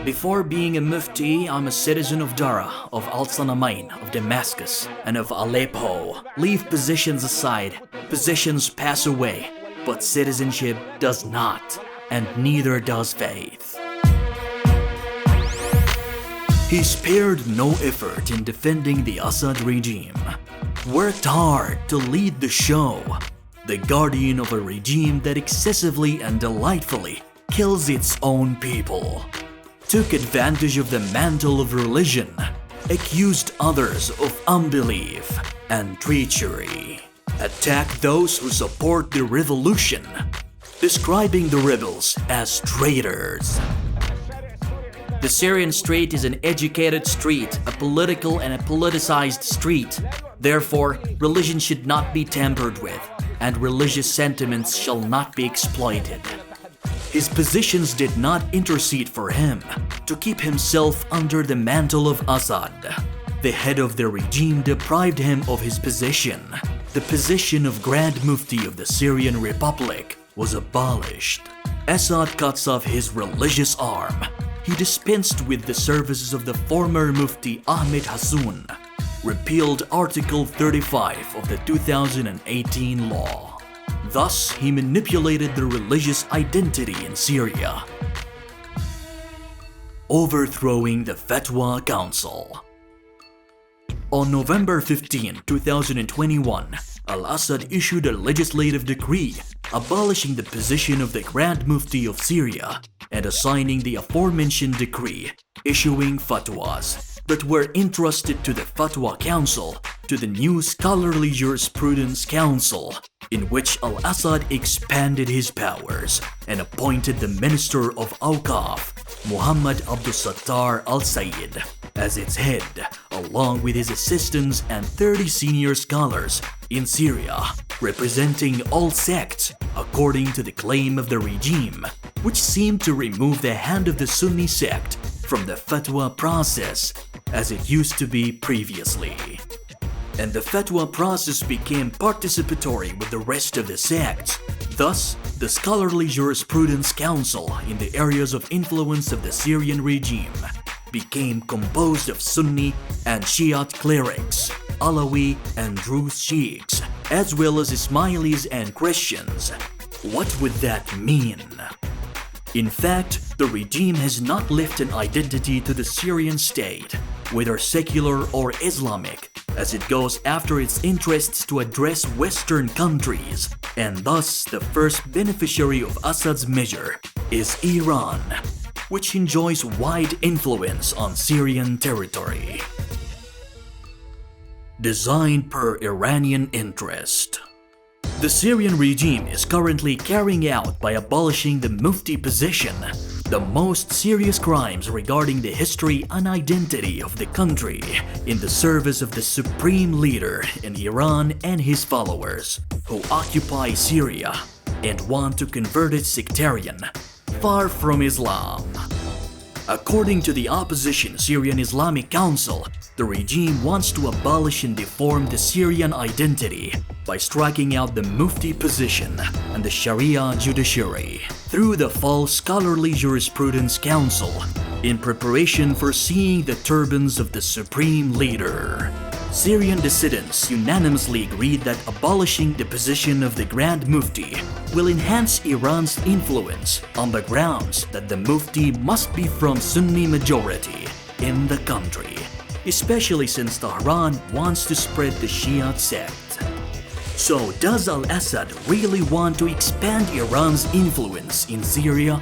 Before being a Mufti, I'm a citizen of Dara, of Al-Sanamain, of Damascus, and of Aleppo. Leave positions aside. Positions pass away, but citizenship does not, and neither does faith. He spared no effort in defending the Assad regime. Worked hard to lead the show, the guardian of a regime that excessively and delightfully kills its own people. Took advantage of the mantle of religion, accused others of unbelief and treachery. Attacked those who support the revolution, describing the rebels as traitors. The Syrian street is an educated street, a political and a politicized street. Therefore, religion should not be tampered with, and religious sentiments shall not be exploited. His positions did not intercede for him to keep himself under the mantle of Assad. The head of the regime deprived him of his position. The position of Grand Mufti of the Syrian Republic was abolished. Assad cuts off his religious arm. He dispensed with the services of the former Mufti Ahmed Hassoun, repealed Article 35 of the 2018 law. Thus, he manipulated the religious identity in Syria, overthrowing the Fatwa Council. On November 15, 2021, Al-Assad issued a legislative decree abolishing the position of the Grand Mufti of Syria and assigning the aforementioned decree, issuing fatwas that were entrusted to the Fatwa Council to the new Scholarly Jurisprudence Council, in which Al-Assad expanded his powers and appointed the Minister of Awqaf, Muhammad Abdus-Sattar al-Sayyid, as its head, along with his assistants and 30 senior scholars in Syria, representing all sects according to the claim of the regime, which seemed to remove the hand of the Sunni sect from the fatwa process as it used to be previously. And the fatwa process became participatory with the rest of the sects. Thus, the Scholarly Jurisprudence Council in the areas of influence of the Syrian regime became composed of Sunni and Shiite clerics, Alawi and Druze sheikhs, as well as Ismailis and Christians. What would that mean? In fact, the regime has not left an identity to the Syrian state, whether secular or Islamic, as it goes after its interests to address Western countries, and thus the first beneficiary of Assad's measure is Iran, which enjoys wide influence on Syrian territory. Designed per Iranian interest. The Syrian regime is currently carrying out by abolishing the Mufti position the most serious crimes regarding the history and identity of the country in the service of the supreme leader in Iran and his followers who occupy Syria and want to convert it sectarian, far from Islam. According to the opposition Syrian Islamic Council, the regime wants to abolish and deform the Syrian identity by striking out the Mufti position and the Sharia judiciary through the false Scholarly Jurisprudence Council in preparation for seeing the turbans of the supreme leader. Syrian dissidents unanimously agreed that abolishing the position of the Grand Mufti will enhance Iran's influence on the grounds that the Mufti must be from Sunni majority in the country, especially since Tehran wants to spread the Shiite sect. So does Al-Assad really want to expand Iran's influence in Syria?